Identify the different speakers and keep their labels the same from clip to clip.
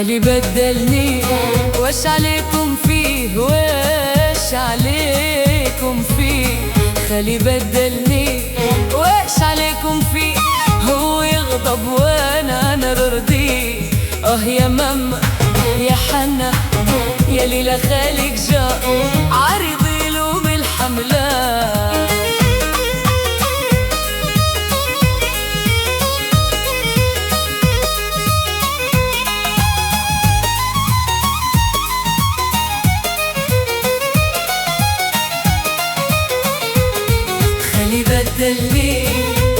Speaker 1: خلي بدلني وش عليكم فيه، وش عليكم فيه. خلي بدلني وش عليكم فيه، هو يغضب وانا نرضيه. يا ماما يا حنا يا ليلى خالك جا عرضي له بالحملة. خلي بدلني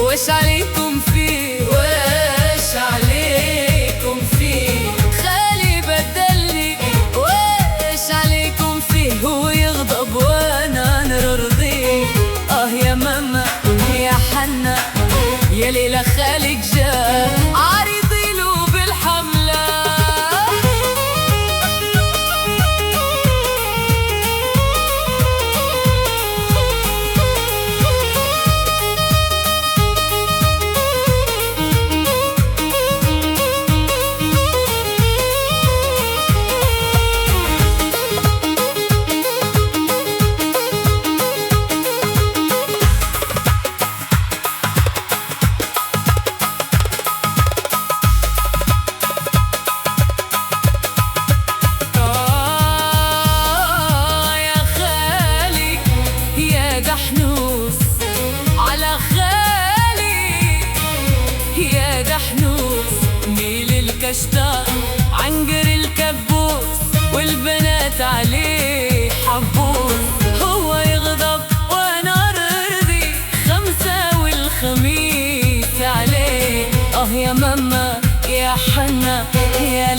Speaker 1: وش عليكم فيه، وش عليكم فيه. خلي بدلني وش عليكم فيه، هو يغضب وانا نرضيه. يا ماما يا حنا يا ليلى خالك جا عرضي له بالحملة. دحنوس على خالي يا دحنوس، ميل الكشطة عنقر الكبوس، والبنات عليه حبوس. هو يغضب وانا ارضي، خمسة والخميس عليه. يا ماما يا حنا يا